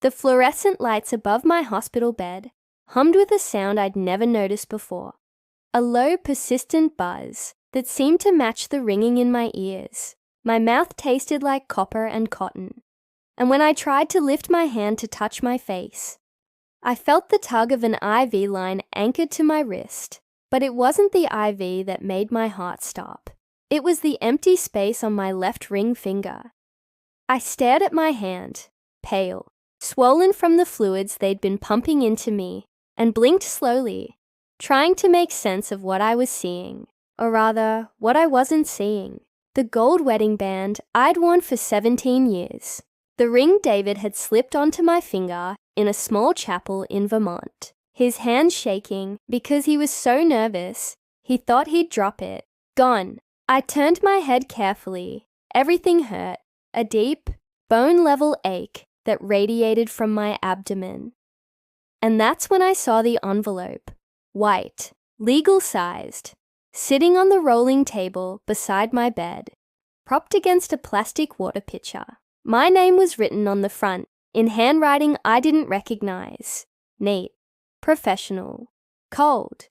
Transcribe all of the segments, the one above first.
The fluorescent lights above my hospital bed hummed with a sound I'd never noticed before, a low, persistent buzz that seemed to match the ringing in my ears. My mouth tasted like copper and cotton, and when I tried to lift my hand to touch my face, I felt the tug of an IV line anchored to my wrist. But it wasn't the IV that made my heart stop. It was the empty space on my left ring finger. I stared at my hand, pale, swollen from the fluids they'd been pumping into me, and blinked slowly, trying to make sense of what I was seeing, or rather, what I wasn't seeing. The gold wedding band I'd worn for 17 years. The ring David had slipped onto my finger in a small chapel in Vermont. His hand shaking because he was so nervous, he thought he'd drop it. Gone. I turned my head carefully. Everything hurt, a deep, bone-level ache that radiated from my abdomen. And that's when I saw the envelope, white, legal-sized, sitting on the rolling table beside my bed, propped against a plastic water pitcher. My name was written on the front in handwriting I didn't recognize. Neat. Professional. Cold.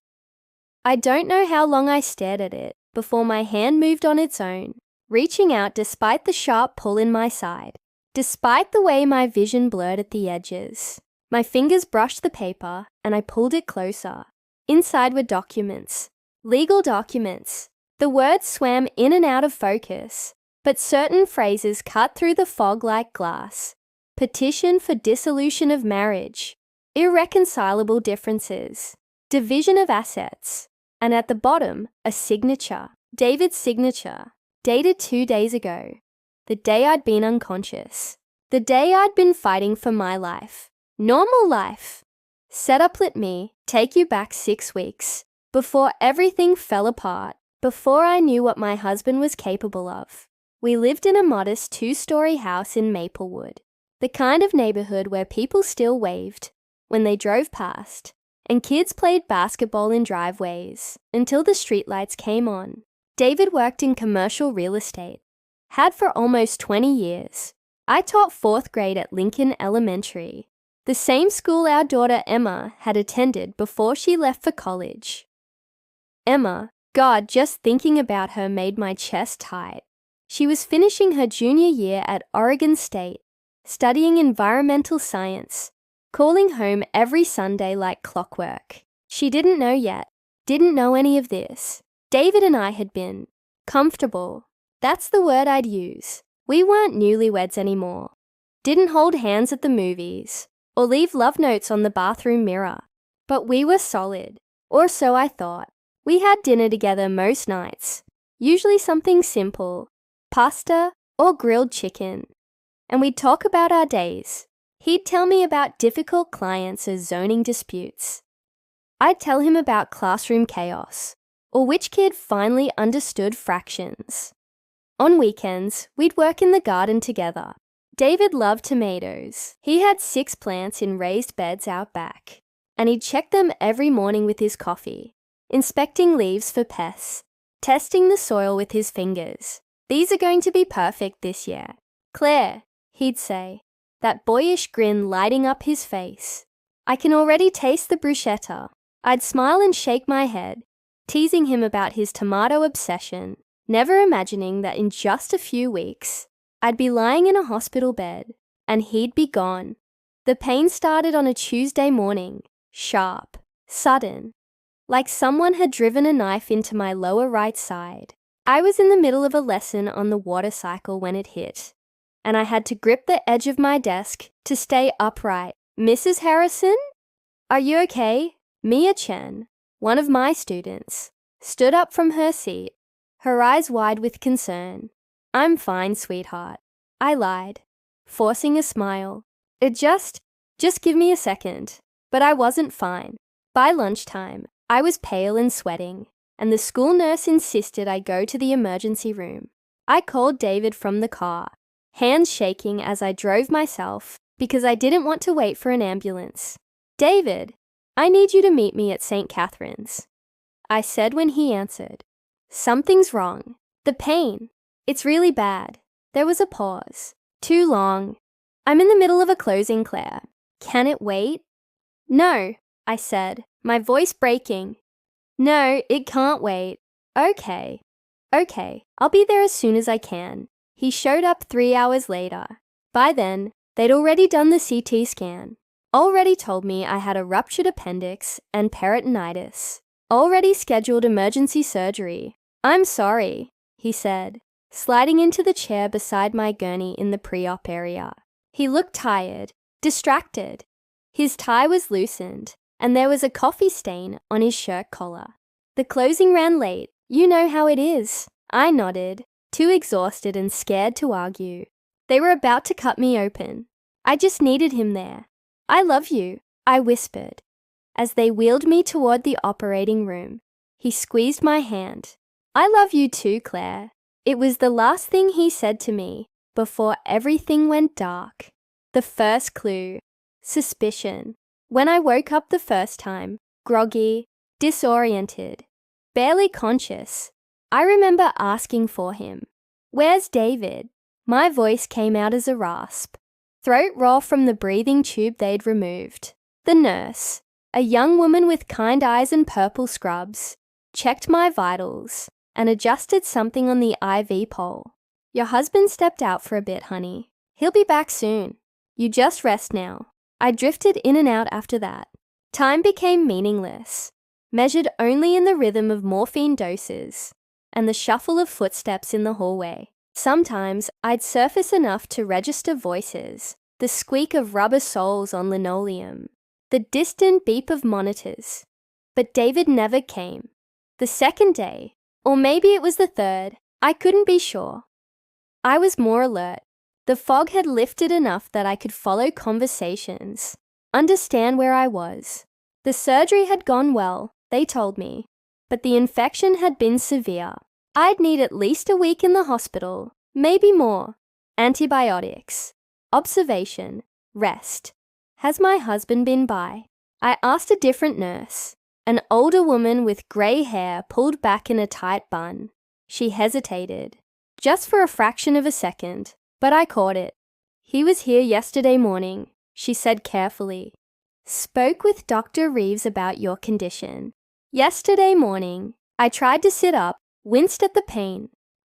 I don't know how long I stared at it before my hand moved on its own, reaching out despite the sharp pull in my side, despite the way my vision blurred at the edges. My fingers brushed the paper and I pulled it closer. Inside were documents. Legal documents. The words swam in and out of focus, but certain phrases cut through the fog like glass. Petition for dissolution of marriage. Irreconcilable differences, division of assets, and at the bottom, a signature, David's signature, dated 2 days ago, the day I'd been unconscious, the day I'd been fighting for my life, normal life. Set up let me take you back 6 weeks, before everything fell apart, before I knew what my husband was capable of. We lived in a modest 2-story house in Maplewood, the kind of neighborhood where people still waved when they drove past, and kids played basketball in driveways until the streetlights came on. David worked in commercial real estate, had for almost 20 years. I taught 4th grade at Lincoln Elementary, the same school our daughter Emma had attended before she left for college. Emma, God, just thinking about her made my chest tight. She was finishing her junior year at Oregon State, studying environmental science, calling home every Sunday like clockwork. She didn't know yet, didn't know any of this. David and I had been comfortable. That's the word I'd use. We weren't newlyweds anymore. Didn't hold hands at the movies or leave love notes on the bathroom mirror. But we were solid, or so I thought. We had dinner together most nights, usually something simple, pasta or grilled chicken. And we'd talk about our days. He'd tell me about difficult clients or zoning disputes. I'd tell him about classroom chaos, or which kid finally understood fractions. On weekends, we'd work in the garden together. David loved tomatoes. He had 6 plants in raised beds out back, and he'd check them every morning with his coffee, inspecting leaves for pests, testing the soil with his fingers. These are going to be perfect this year. Claire, he'd say, that boyish grin lighting up his face. I can already taste the bruschetta. I'd smile and shake my head, teasing him about his tomato obsession, never imagining that in just a few weeks, I'd be lying in a hospital bed, and he'd be gone. The pain started on a Tuesday morning, sharp, sudden, like someone had driven a knife into my lower right side. I was in the middle of a lesson on the water cycle when it hit, and I had to grip the edge of my desk to stay upright. Mrs. Harrison? Are you okay? Mia Chen, one of my students, stood up from her seat, her eyes wide with concern. I'm fine, sweetheart. I lied, forcing a smile. Just give me a second. But I wasn't fine. By lunchtime, I was pale and sweating, and the school nurse insisted I go to the emergency room. I called David from the car, hands shaking as I drove myself because I didn't want to wait for an ambulance. David, I need you to meet me at St. Catherine's, I said when he answered. Something's wrong. The pain. It's really bad. There was a pause. Too long. I'm in the middle of a closing, Claire. Can it wait? No, I said, my voice breaking. No, it can't wait. Okay, I'll be there as soon as I can. He showed up 3 hours later. By then, they'd already done the CT scan. Already told me I had a ruptured appendix and peritonitis. Already scheduled emergency surgery. I'm sorry, he said, sliding into the chair beside my gurney in the pre-op area. He looked tired, distracted. His tie was loosened, and there was a coffee stain on his shirt collar. The closing ran late. You know how it is. I nodded, too exhausted and scared to argue. They were about to cut me open. I just needed him there. I love you, I whispered. As they wheeled me toward the operating room, he squeezed my hand. I love you too, Claire. It was the last thing he said to me before everything went dark. The first clue. Suspicion. When I woke up the first time, groggy, disoriented, barely conscious, I remember asking for him. Where's David? My voice came out as a rasp, throat raw from the breathing tube they'd removed. The nurse, a young woman with kind eyes and purple scrubs, checked my vitals and adjusted something on the IV pole. Your husband stepped out for a bit, honey. He'll be back soon. You just rest now. I drifted in and out after that. Time became meaningless, measured only in the rhythm of morphine doses and the shuffle of footsteps in the hallway. Sometimes I'd surface enough to register voices, the squeak of rubber soles on linoleum, the distant beep of monitors. But David never came. The second day, or maybe it was the third, I couldn't be sure. I was more alert. The fog had lifted enough that I could follow conversations, understand where I was. The surgery had gone well, they told me, but the infection had been severe. I'd need at least a week in the hospital, maybe more. Antibiotics, observation, rest. Has my husband been by? I asked a different nurse, an older woman with grey hair pulled back in a tight bun. She hesitated, just for a fraction of a second, but I caught it. He was here yesterday morning, she said carefully. Spoke with Dr. Reeves about your condition. Yesterday morning, I tried to sit up, winced at the pain.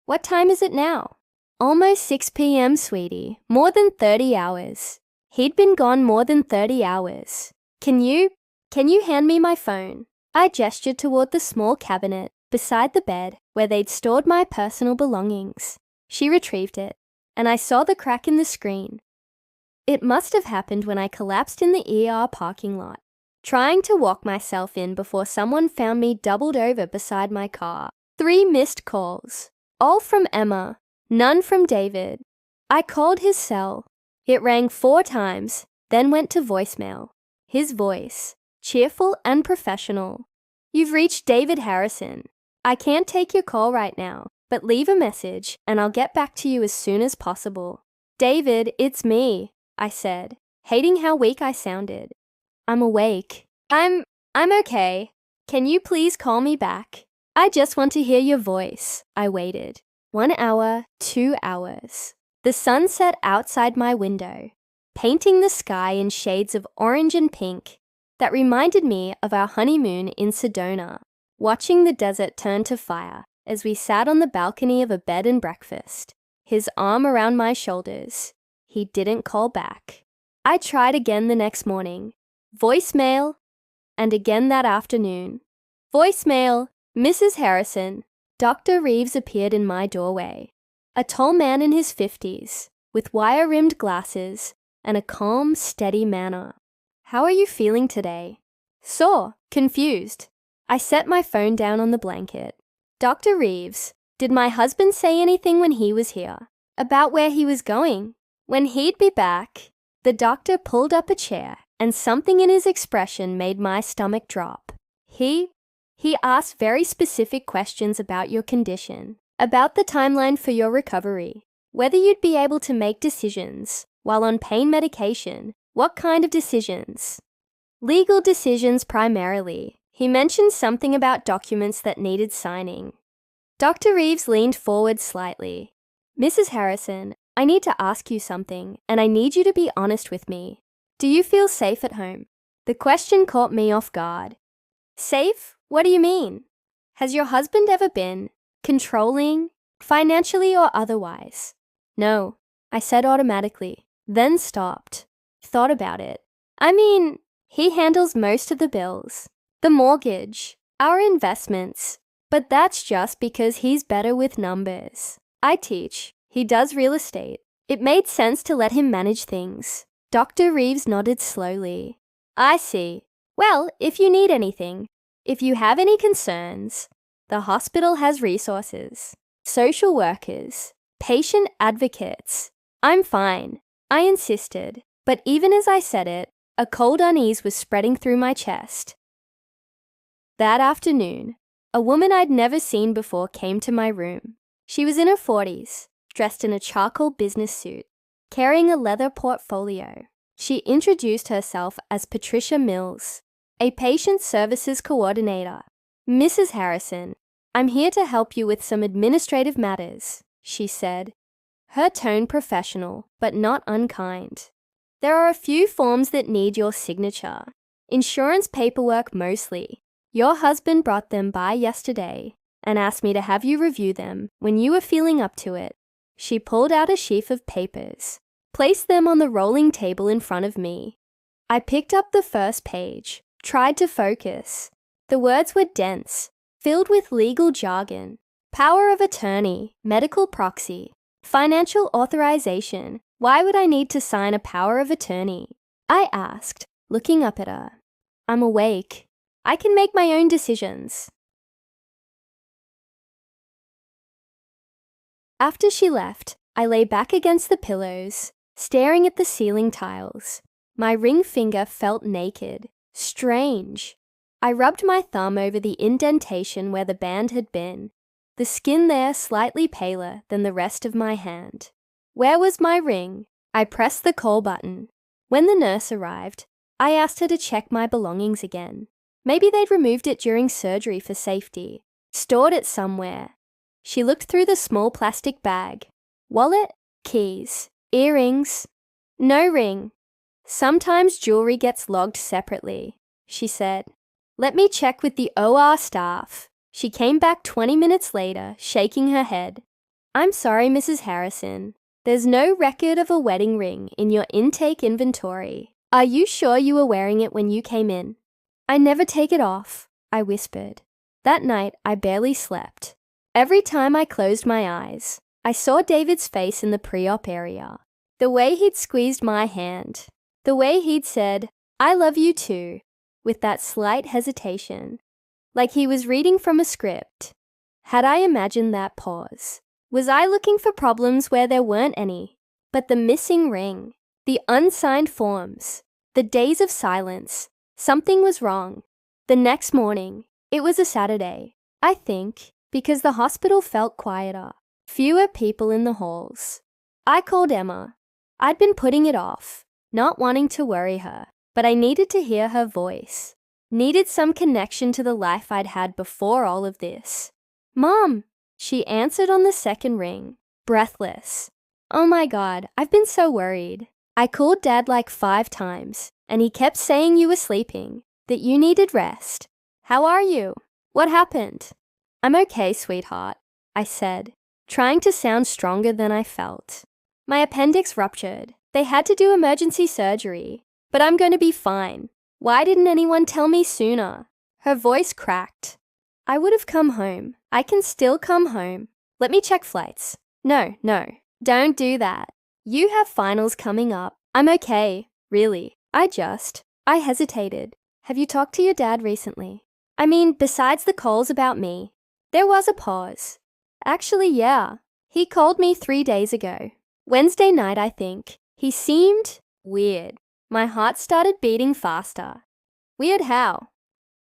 What time is it now? Almost 6 p.m., sweetie. More than 30 hours. He'd been gone more than 30 hours. Can you hand me my phone? I gestured toward the small cabinet beside the bed where they'd stored my personal belongings. She retrieved it, and I saw the crack in the screen. It must have happened when I collapsed in the ER parking lot, trying to walk myself in before someone found me doubled over beside my car. 3 missed calls, all from Emma, none from David. I called his cell. It rang 4 times, then went to voicemail. His voice, cheerful and professional. You've reached David Harrison. I can't take your call right now, but leave a message and I'll get back to you as soon as possible. David, it's me, I said, hating how weak I sounded. I'm awake. I'm okay. Can you please call me back? I just want to hear your voice. I waited. 1 hour, 2 hours. The sun set outside my window, painting the sky in shades of orange and pink that reminded me of our honeymoon in Sedona, watching the desert turn to fire as we sat on the balcony of a bed and breakfast, his arm around my shoulders. He didn't call back. I tried again the next morning. Voicemail, and again that afternoon. Voicemail, Mrs. Harrison. Dr. Reeves appeared in my doorway. A tall man in his 50s, with wire-rimmed glasses and a calm, steady manner. How are you feeling today? Sore, confused. I set my phone down on the blanket. Dr. Reeves, did my husband say anything when he was here? About where he was going? When he'd be back? The doctor pulled up a chair, and something in his expression made my stomach drop. He asked very specific questions about your condition, about the timeline for your recovery, whether you'd be able to make decisions while on pain medication. What kind of decisions? Legal decisions primarily. He mentioned something about documents that needed signing. Dr. Reeves leaned forward slightly. Mrs. Harrison, I need to ask you something, and I need you to be honest with me. Do you feel safe at home? The question caught me off guard. Safe? What do you mean? Has your husband ever been controlling, financially or otherwise? No, I said automatically, then stopped. Thought about it. I mean, he handles most of the bills, the mortgage, our investments, but that's just because he's better with numbers. I teach. He does real estate. It made sense to let him manage things. Dr. Reeves nodded slowly. I see. Well, if you need anything, if you have any concerns, the hospital has resources, social workers, patient advocates. I'm fine. I insisted, but even as I said it, a cold unease was spreading through my chest. That afternoon, a woman I'd never seen before came to my room. She was in her 40s, dressed in a charcoal business suit, carrying a leather portfolio. She introduced herself as Patricia Mills, a patient services coordinator. Mrs. Harrison, I'm here to help you with some administrative matters, she said, her tone professional but not unkind. There are a few forms that need your signature. Insurance paperwork mostly. Your husband brought them by yesterday and asked me to have you review them when you were feeling up to it. She pulled out a sheaf of papers, placed them on the rolling table in front of me. I picked up the first page, tried to focus. The words were dense, filled with legal jargon. Power of attorney, medical proxy, financial authorization. Why would I need to sign a power of attorney? I asked, looking up at her. I'm awake. I can make my own decisions. After she left, I lay back against the pillows, staring at the ceiling tiles. My ring finger felt naked, strange. I rubbed my thumb over the indentation where the band had been, the skin there slightly paler than the rest of my hand. Where was my ring? I pressed the call button. When the nurse arrived, I asked her to check my belongings again. Maybe they'd removed it during surgery for safety, stored it somewhere. She looked through the small plastic bag. Wallet, keys, earrings. No ring. Sometimes jewelry gets logged separately, she said. Let me check with the OR staff. She came back 20 minutes later, shaking her head. I'm sorry, Mrs. Harrison. There's no record of a wedding ring in your intake inventory. Are you sure you were wearing it when you came in? I never take it off, I whispered. That night, I barely slept. Every time I closed my eyes, I saw David's face in the pre-op area. The way he'd squeezed my hand. The way he'd said, I love you too, with that slight hesitation. Like he was reading from a script. Had I imagined that pause? Was I looking for problems where there weren't any? But the missing ring, the unsigned forms, the days of silence, something was wrong. The next morning, it was a Saturday, I think, because the hospital felt quieter, fewer people in the halls. I called Emma. I'd been putting it off, not wanting to worry her, but I needed to hear her voice. Needed some connection to the life I'd had before all of this. Mom, she answered on the second ring, breathless. Oh my God, I've been so worried. I called Dad like 5 times, and he kept saying you were sleeping, that you needed rest. How are you? What happened? I'm okay, sweetheart, I said, trying to sound stronger than I felt. My appendix ruptured. They had to do emergency surgery, but I'm going to be fine. Why didn't anyone tell me sooner? Her voice cracked. I would have come home. I can still come home. Let me check flights. No, don't do that. You have finals coming up. I'm okay, really. I hesitated. Have you talked to your dad recently? I mean, besides the calls about me. There was a pause. Actually, yeah. He called me 3 days ago. Wednesday night, I think. He seemed weird. My heart started beating faster. Weird how?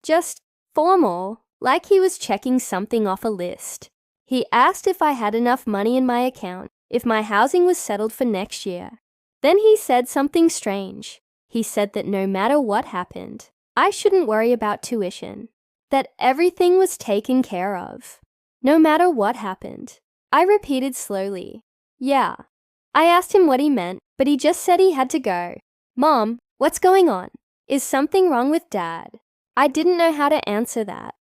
Just formal, like he was checking something off a list. He asked if I had enough money in my account, if my housing was settled for next year. Then he said something strange. He said that no matter what happened, I shouldn't worry about tuition, that everything was taken care of. No matter what happened. I repeated slowly, yeah. I asked him what he meant, but he just said he had to go. Mom, what's going on? Is something wrong with Dad? I didn't know how to answer that.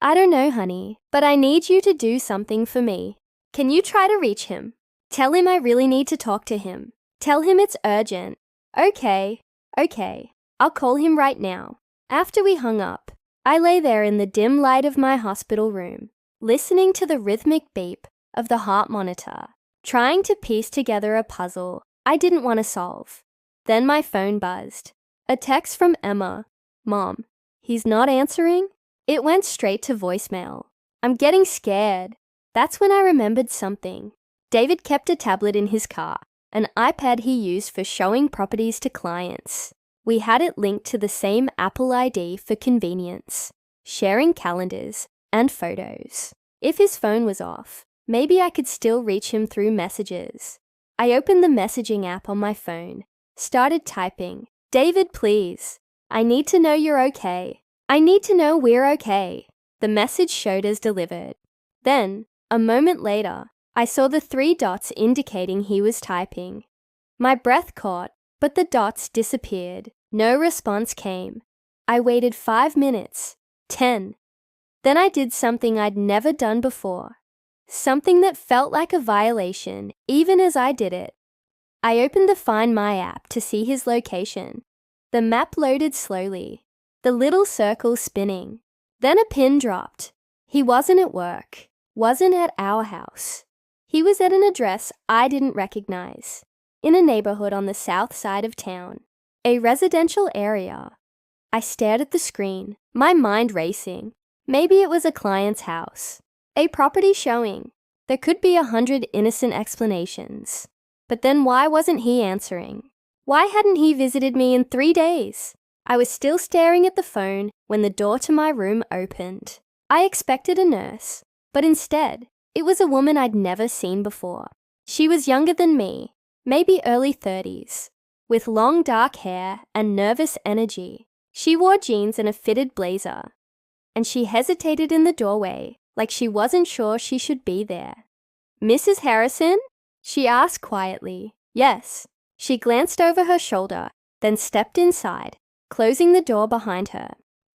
I don't know, honey, but I need you to do something for me. Can you try to reach him? Tell him I really need to talk to him. Tell him it's urgent. Okay. I'll call him right now. After we hung up, I lay there in the dim light of my hospital room, listening to the rhythmic beep of the heart monitor, trying to piece together a puzzle I didn't want to solve. Then my phone buzzed. A text from Emma. Mom, he's not answering? It went straight to voicemail. I'm getting scared. That's when I remembered something. David kept a tablet in his car, an iPad he used for showing properties to clients. We had it linked to the same Apple ID for convenience, sharing calendars and photos. If his phone was off, maybe I could still reach him through messages. I opened the messaging app on my phone, started typing, David, please. I need to know you're okay. I need to know we're okay. The message showed as delivered. Then, a moment later, I saw the 3 dots indicating he was typing. My breath caught, but the dots disappeared. No response came. I waited 5 minutes, 10. Then I did something I'd never done before. Something that felt like a violation, even as I did it. I opened the Find My app to see his location. The map loaded slowly, the little circle spinning. Then a pin dropped. He wasn't at work, wasn't at our house. He was at an address I didn't recognize, in a neighborhood on the south side of town, a residential area. I stared at the screen, my mind racing. Maybe it was a client's house, a property showing. There could be 100 innocent explanations. But then why wasn't he answering? Why hadn't he visited me in 3 days? I was still staring at the phone when the door to my room opened. I expected a nurse, but instead, it was a woman I'd never seen before. She was younger than me, maybe early 30s, with long dark hair and nervous energy. She wore jeans and a fitted blazer, and she hesitated in the doorway like she wasn't sure she should be there. Mrs. Harrison? She asked quietly. Yes. She glanced over her shoulder, then stepped inside, closing the door behind her.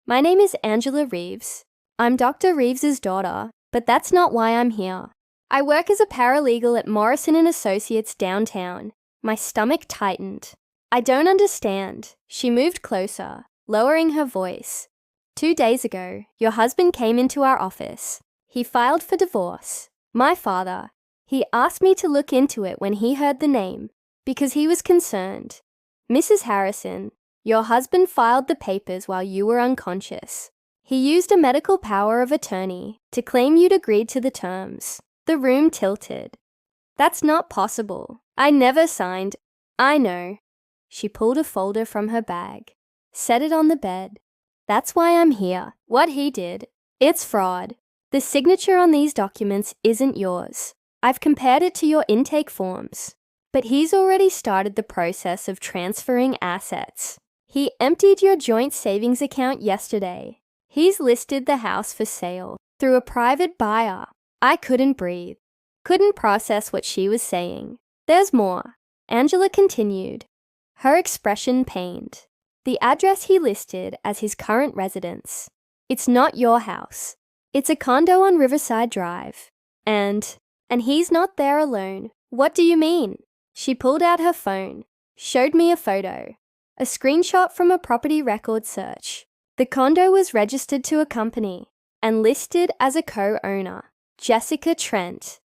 My name is Angela Reeves. I'm Dr. Reeves's daughter, but that's not why I'm here. I work as a paralegal at Morrison & Associates downtown. My stomach tightened. I don't understand. She moved closer, lowering her voice. 2 days ago, your husband came into our office. He filed for divorce. My father. He asked me to look into it when he heard the name, because he was concerned. Mrs. Harrison, your husband filed the papers while you were unconscious. He used a medical power of attorney to claim you'd agreed to the terms. The room tilted. That's not possible. I never signed. I know. She pulled a folder from her bag, set it on the bed. That's why I'm here. What he did, it's fraud. The signature on these documents isn't yours. I've compared it to your intake forms. But he's already started the process of transferring assets. He emptied your joint savings account yesterday. He's listed the house for sale through a private buyer. I couldn't breathe. Couldn't process what she was saying. There's more. Angela continued, her expression pained. The address he listed as his current residence. It's not your house. It's a condo on Riverside Drive. And he's not there alone. What do you mean? She pulled out her phone, showed me a photo, a screenshot from a property record search. The condo was registered to a company and listed as a co-owner, Jessica Trent.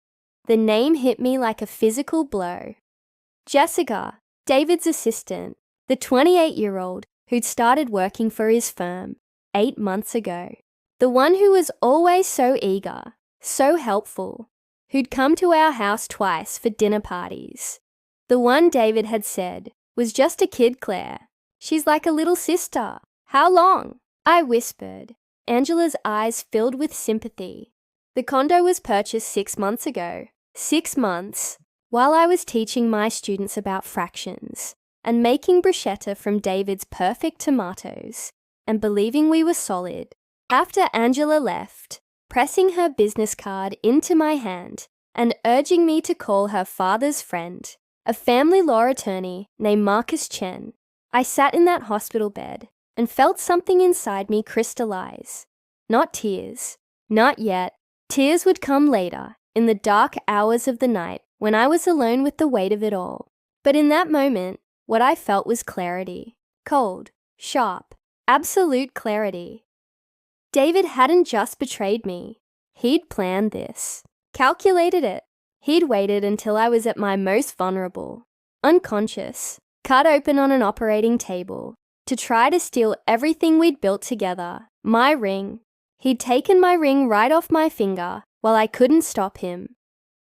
The name hit me like a physical blow. Jessica, David's assistant, the 28-year-old who'd started working for his firm 8 months ago. The one who was always so eager, so helpful, who'd come to our house twice for dinner parties. The one David had said was just a kid, Claire. She's like a little sister. How long? I whispered. Angela's eyes filled with sympathy. The condo was purchased 6 months ago. 6 months. While I was teaching my students about fractions and making bruschetta from David's perfect tomatoes and believing we were solid. After Angela left, pressing her business card into my hand and urging me to call her father's friend, a family law attorney named Marcus Chen. I sat in that hospital bed and felt something inside me crystallize. Not tears. Not yet. Tears would come later, in the dark hours of the night when I was alone with the weight of it all. But in that moment, what I felt was clarity. Cold, sharp, absolute clarity. David hadn't just betrayed me. He'd planned this, calculated it. He'd waited until I was at my most vulnerable, unconscious, cut open on an operating table, to try to steal everything we'd built together. My ring. He'd taken my ring right off my finger while I couldn't stop him.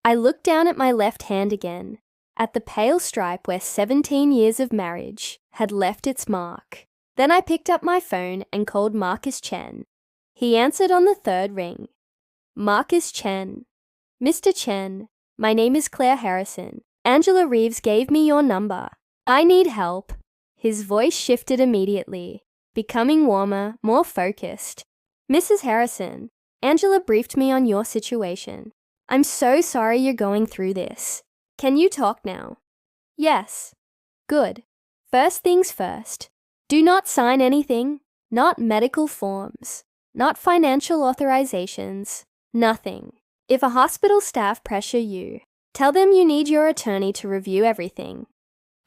I looked down at my left hand again, at the pale stripe where 17 years of marriage had left its mark. Then I picked up my phone and called Marcus Chen. He answered on the third ring. Marcus Chen. Mr. Chen, my name is Claire Harrison. Angela Reeves gave me your number. I need help. His voice shifted immediately, becoming warmer, more focused. Mrs. Harrison, Angela briefed me on your situation. I'm so sorry you're going through this. Can you talk now? Yes. Good. First things first. Do not sign anything, not medical forms, not financial authorizations, nothing. If a hospital staff pressure you, tell them you need your attorney to review everything.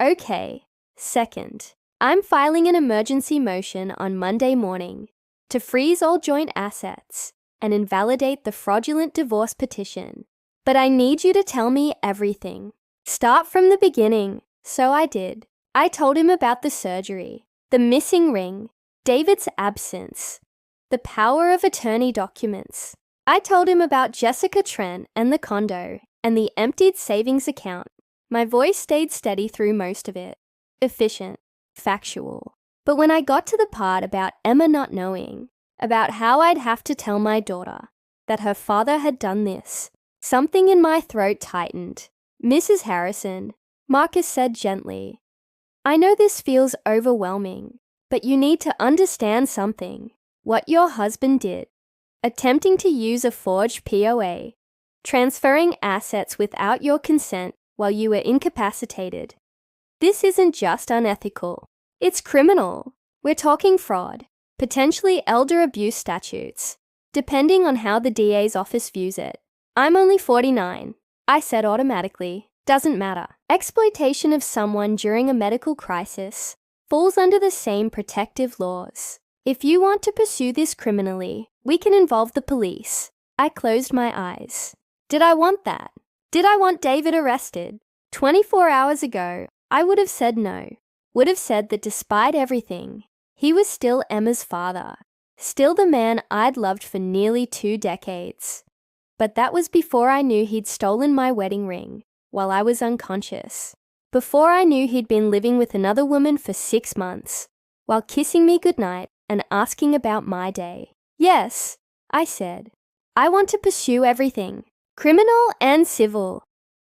Okay. Second, I'm filing an emergency motion on Monday morning to freeze all joint assets and invalidate the fraudulent divorce petition. But I need you to tell me everything. Start from the beginning. So I did. I told him about the surgery, the missing ring, David's absence, the power of attorney documents. I told him about Jessica Trent and the condo and the emptied savings account. My voice stayed steady through most of it. Efficient, factual. But when I got to the part about Emma not knowing, about how I'd have to tell my daughter that her father had done this, something in my throat tightened. Mrs. Harrison, Marcus said gently, I know this feels overwhelming, but you need to understand something. What your husband did, attempting to use a forged POA, transferring assets without your consent while you were incapacitated. This isn't just unethical. It's criminal. We're talking fraud, potentially elder abuse statutes, depending on how the DA's office views it. I'm only 49. I said automatically. Doesn't matter. Exploitation of someone during a medical crisis falls under the same protective laws. If you want to pursue this criminally, we can involve the police. I closed my eyes. Did I want that? Did I want David arrested? 24 hours ago, I would have said no. Would have said that despite everything, he was still Emma's father, still the man I'd loved for nearly 2 decades. But that was before I knew he'd stolen my wedding ring while I was unconscious. Before I knew he'd been living with another woman for 6 months, while kissing me goodnight and asking about my day. Yes, I said. I want to pursue everything, criminal and civil.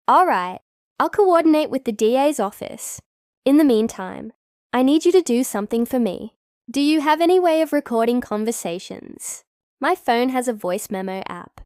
All right, I'll coordinate with the DA's office. In the meantime, I need you to do something for me. Do you have any way of recording conversations? My phone has a voice memo app.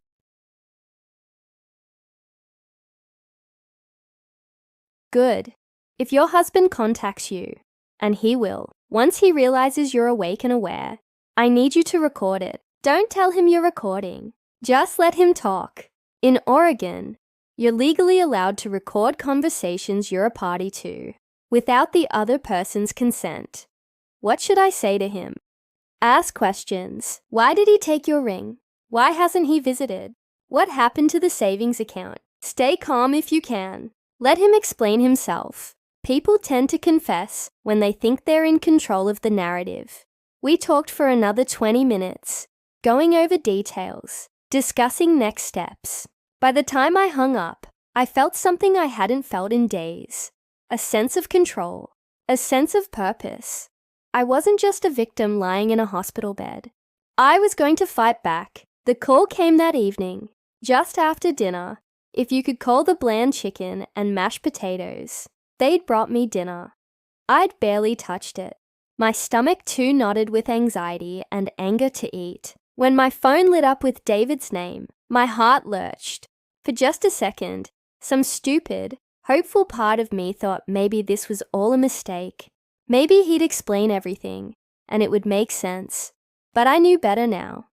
Good. If your husband contacts you, and he will, once he realizes you're awake and aware, I need you to record it. Don't tell him you're recording. Just let him talk. In Oregon, you're legally allowed to record conversations you're a party to, without the other person's consent. What should I say to him? Ask questions. Why did he take your ring? Why hasn't he visited? What happened to the savings account? Stay calm if you can. Let him explain himself. People tend to confess when they think they're in control of the narrative. We talked for another 20 minutes, going over details, discussing next steps. By the time I hung up, I felt something I hadn't felt in days. A sense of control, a sense of purpose. I wasn't just a victim lying in a hospital bed. I was going to fight back. The call came that evening, just after dinner. If you could call the bland chicken and mashed potatoes. They'd brought me dinner. I'd barely touched it. My stomach too knotted with anxiety and anger to eat. When my phone lit up with David's name, my heart lurched. For just a second, some stupid, hopeful part of me thought maybe this was all a mistake. Maybe he'd explain everything, and it would make sense. But I knew better now.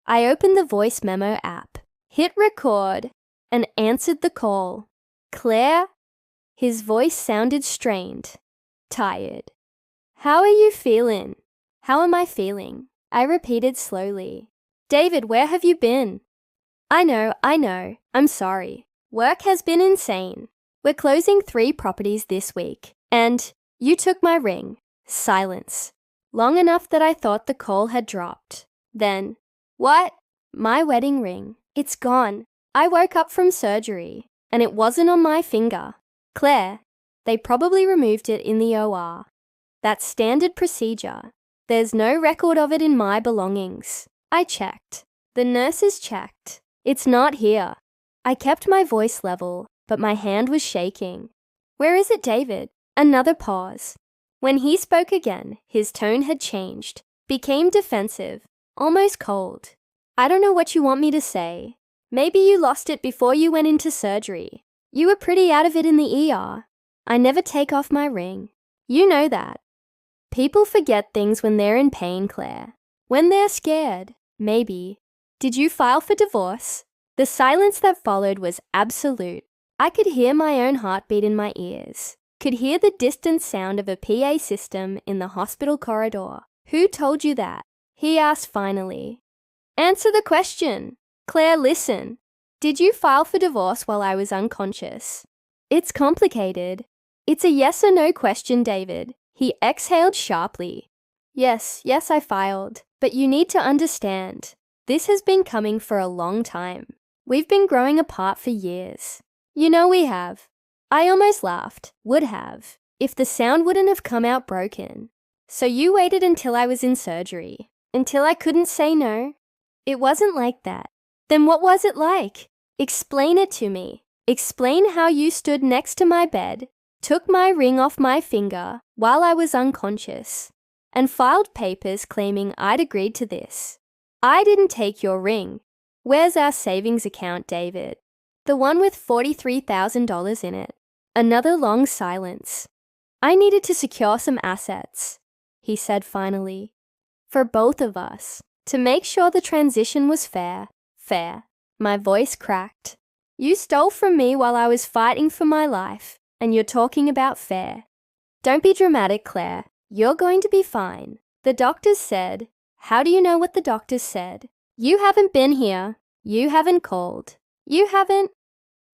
I opened the voice memo app, hit record, and answered the call. Claire? His voice sounded strained, tired. How are you feeling? How am I feeling? I repeated slowly. David, where have you been? I know. I'm sorry. Work has been insane. We're closing 3 properties this week. And you took my ring. Silence. Long enough that I thought the call had dropped. Then, what? My wedding ring. It's gone. I woke up from surgery, and it wasn't on my finger. Claire, they probably removed it in the OR. That's standard procedure. There's no record of it in my belongings. I checked. The nurses checked. It's not here. I kept my voice level, but my hand was shaking. Where is it, David? Another pause. When he spoke again, his tone had changed, became defensive, almost cold. I don't know what you want me to say. Maybe you lost it before you went into surgery. You were pretty out of it in the ER. I never take off my ring. You know that. People forget things when they're in pain, Claire. When they're scared, maybe. Did you file for divorce? The silence that followed was absolute. I could hear my own heartbeat in my ears. Could hear the distant sound of a PA system in the hospital corridor. Who told you that? He asked finally. Answer the question. Claire, listen. Did you file for divorce while I was unconscious? It's complicated. It's a yes or no question, David. He exhaled sharply. Yes, I filed. But you need to understand. This has been coming for a long time. We've been growing apart for years. You know we have. I almost laughed. Would have. If the sound wouldn't have come out broken. So you waited until I was in surgery. Until I couldn't say no? It wasn't like that. Then what was it like? Explain it to me. Explain how you stood next to my bed, took my ring off my finger while I was unconscious, and filed papers claiming I'd agreed to this. I didn't take your ring. Where's our savings account, David? The one with $43,000 in it. Another long silence. I needed to secure some assets, he said finally. For both of us. To make sure the transition was fair. My voice cracked. You stole from me while I was fighting for my life, and you're talking about fair. Don't be dramatic, Claire. You're going to be fine. The doctors said. How do you know what the doctors said? You haven't been here. You haven't called. You haven't.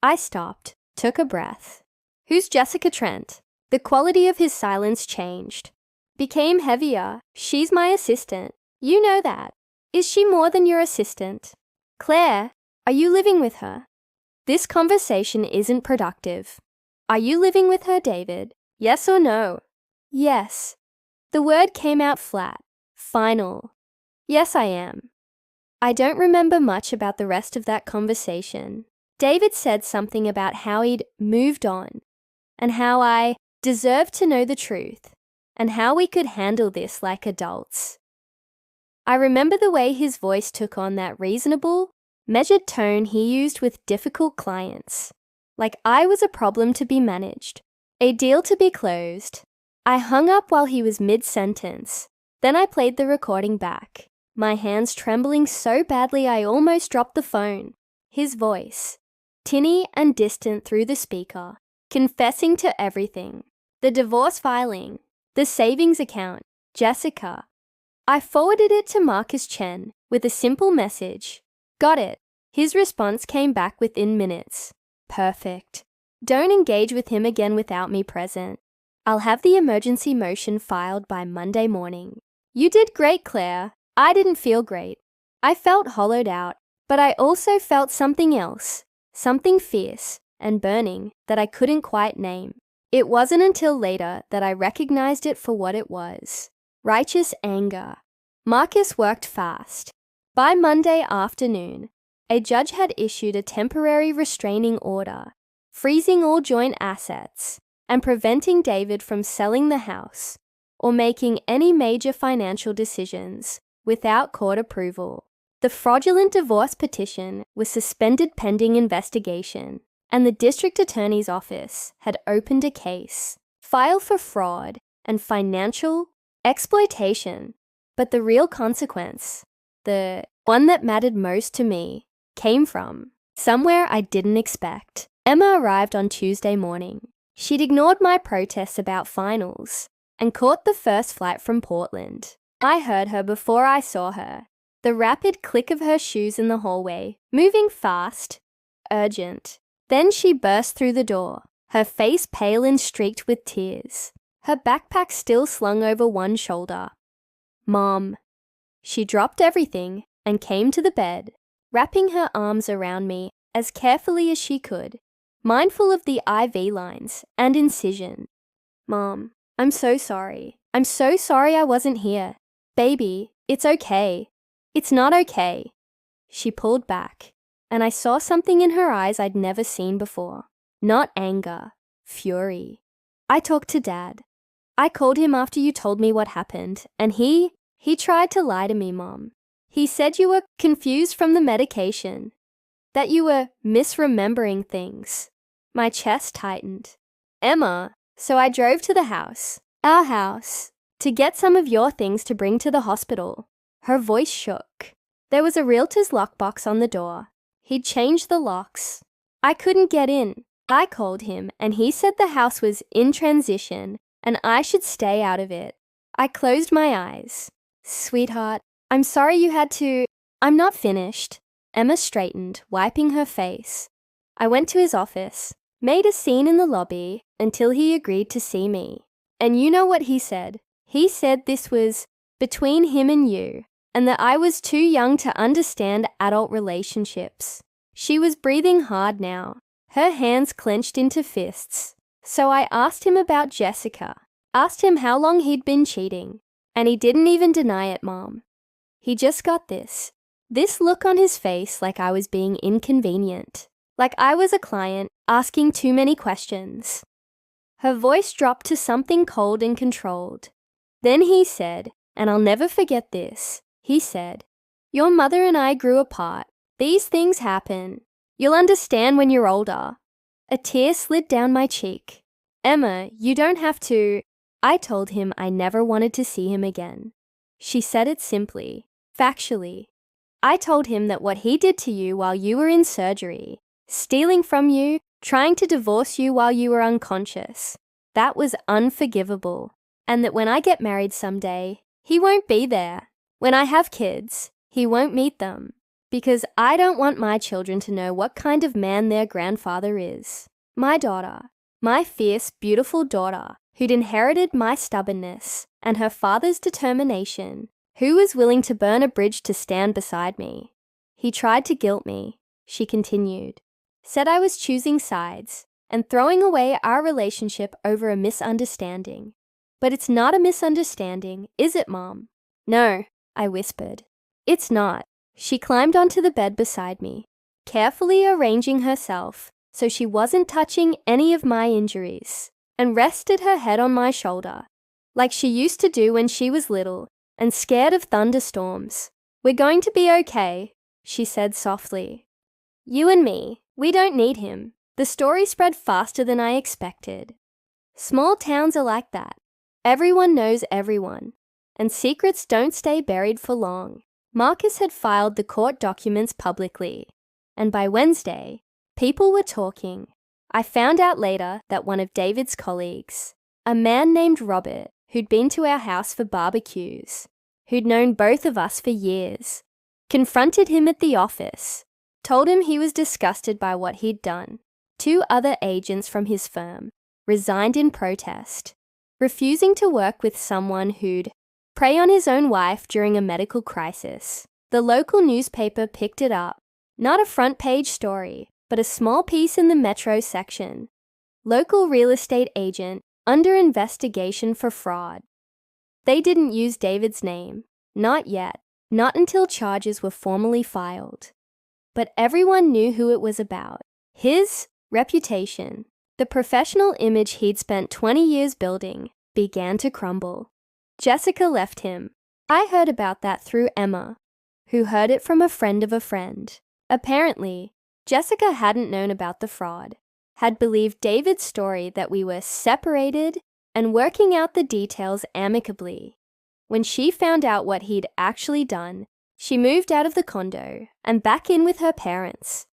I stopped, took a breath. Who's Jessica Trent? The quality of his silence changed. Became heavier. She's my assistant. You know that. Is she more than your assistant? Claire, are you living with her? This conversation isn't productive. Are you living with her, David? Yes or no? Yes. The word came out flat, final. Yes, I am. I don't remember much about the rest of that conversation. David said something about how he'd moved on, and how I deserved to know the truth, and how we could handle this like adults. I remember the way his voice took on that reasonable, measured tone he used with difficult clients. Like I was a problem to be managed, a deal to be closed. I hung up while he was mid-sentence. Then I played the recording back, my hands trembling so badly I almost dropped the phone. His voice, tinny and distant through the speaker, confessing to everything. The divorce filing, the savings account, Jessica. I forwarded it to Marcus Chen with a simple message. Got it. His response came back within minutes. Perfect. Don't engage with him again without me present. I'll have the emergency motion filed by Monday morning. You did great, Claire. I didn't feel great. I felt hollowed out, but I also felt something else, something fierce and burning that I couldn't quite name. It wasn't until later that I recognized it for what it was. Righteous anger. Marcus worked fast. By Monday afternoon, a judge had issued a temporary restraining order, freezing all joint assets and preventing David from selling the house or making any major financial decisions without court approval. The fraudulent divorce petition was suspended pending investigation, and the district attorney's office had opened a case, file for fraud and financial exploitation. But the real consequence, the one that mattered most to me, came from somewhere I didn't expect. Emma arrived on Tuesday morning. She'd ignored my protests about finals and caught the first flight from Portland. I heard her before I saw her. The rapid click of her shoes in the hallway, moving fast, urgent. Then she burst through the door, her face pale and streaked with tears, her backpack still slung over one shoulder. "Mom." She dropped everything and came to the bed, wrapping her arms around me as carefully as she could, mindful of the IV lines and incision. "Mom, I'm so sorry. I'm so sorry I wasn't here. Baby, it's okay. It's not okay." She pulled back, and I saw something in her eyes I'd never seen before. Not anger, fury. "I talked to Dad. I called him after you told me what happened, and he tried to lie to me, Mom. He said you were confused from the medication, that you were misremembering things." My chest tightened. "Emma, so I drove to the house, our house, to get some of your things to bring to the hospital." Her voice shook. There was a realtor's lockbox on the door. He'd changed the locks. I couldn't get in. I called him, and he said the house was in transition and I should stay out of it. I closed my eyes. "Sweetheart, I'm sorry you had to—" "I'm not finished." Emma straightened, wiping her face. I went to his office, made a scene in the lobby until he agreed to see me. And you know what he said? He said this was between him and you, and that I was too young to understand adult relationships. She was breathing hard now, her hands clenched into fists. So I asked him about Jessica, asked him how long he'd been cheating, and he didn't even deny it, Mom. He just got this look on his face like I was being inconvenient, like I was a client asking too many questions. Her voice dropped to something cold and controlled. Then he said, and I'll never forget this, he said, "Your mother and I grew apart. These things happen. You'll understand when you're older." A tear slid down my cheek. "Emma, you don't have to—" I told him I never wanted to see him again. She said it simply, factually. I told him that what he did to you while you were in surgery, stealing from you, trying to divorce you while you were unconscious, that was unforgivable, and that when I get married someday, he won't be there. When I have kids, he won't meet them, because I don't want my children to know what kind of man their grandfather is. My daughter, my fierce, beautiful daughter, who'd inherited my stubbornness and her father's determination, who was willing to burn a bridge to stand beside me. He tried to guilt me," she continued, "said I was choosing sides and throwing away our relationship over a misunderstanding. But it's not a misunderstanding, is it, Mom?" "No," I whispered. "It's not." She climbed onto the bed beside me, carefully arranging herself so she wasn't touching any of my injuries, and rested her head on my shoulder, like she used to do when she was little and scared of thunderstorms. "We're going to be okay," she said softly. "You and me, we don't need him." The story spread faster than I expected. Small towns are like that. Everyone knows everyone, and secrets don't stay buried for long. Marcus had filed the court documents publicly, and by Wednesday, people were talking. I found out later that one of David's colleagues, a man named Robert, who'd been to our house for barbecues, who'd known both of us for years, confronted him at the office, told him he was disgusted by what he'd done. 2 other agents from his firm resigned in protest, refusing to work with someone who'd prey on his own wife during a medical crisis. The local newspaper picked it up. Not a front-page story, but a small piece in the Metro section. Local real estate agent under investigation for fraud. They didn't use David's name. Not yet. Not until charges were formally filed. But everyone knew who it was about. His reputation, the professional image he'd spent 20 years building, began to crumble. Jessica left him. I heard about that through Emma, who heard it from a friend of a friend. Apparently, Jessica hadn't known about the fraud, had believed David's story that we were separated and working out the details amicably. When she found out what he'd actually done, she moved out of the condo and back in with her parents.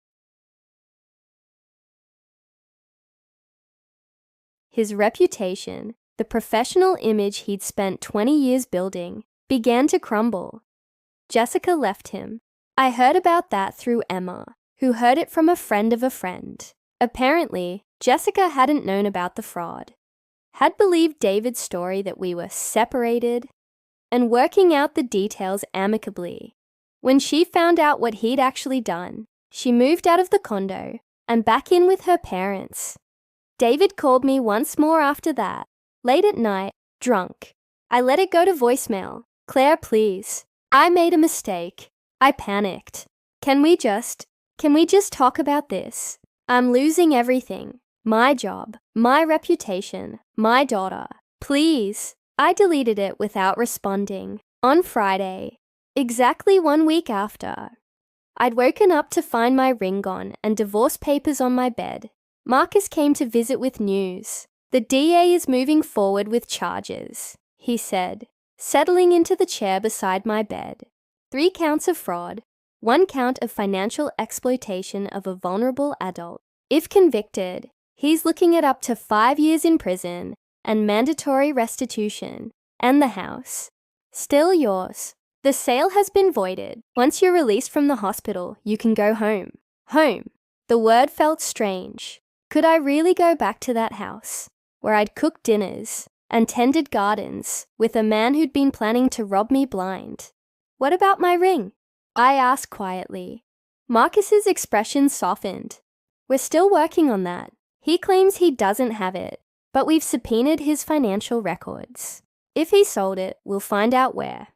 His reputation, the professional image he'd spent 20 years building, began to crumble. Jessica left him. I heard about that through Emma, who heard it from a friend of a friend. Apparently, Jessica hadn't known about the fraud, had believed David's story that we were separated and working out the details amicably. When she found out what he'd actually done, she moved out of the condo and back in with her parents. David called me once more after that, late at night, drunk. I let it go to voicemail. Claire, please. I made a mistake. I panicked. Can we just talk about this? I'm losing everything. My job, my reputation, my daughter. Please. I deleted it without responding. On Friday, exactly 1 week after, I'd woken up to find my ring gone and divorce papers on my bed. Marcus came to visit with news. The DA is moving forward with charges, he said, settling into the chair beside my bed. 3 counts of fraud, 1 count of financial exploitation of a vulnerable adult. If convicted, he's looking at up to 5 years in prison and mandatory restitution, and the house. Still yours. The sale has been voided. Once you're released from the hospital, you can go home. Home. The word felt strange. Could I really go back to that house, where I'd cooked dinners and tended gardens with a man who'd been planning to rob me blind? What about my ring? I asked quietly. Marcus's expression softened. We're still working on that. He claims he doesn't have it, but we've subpoenaed his financial records. If he sold it, we'll find out where.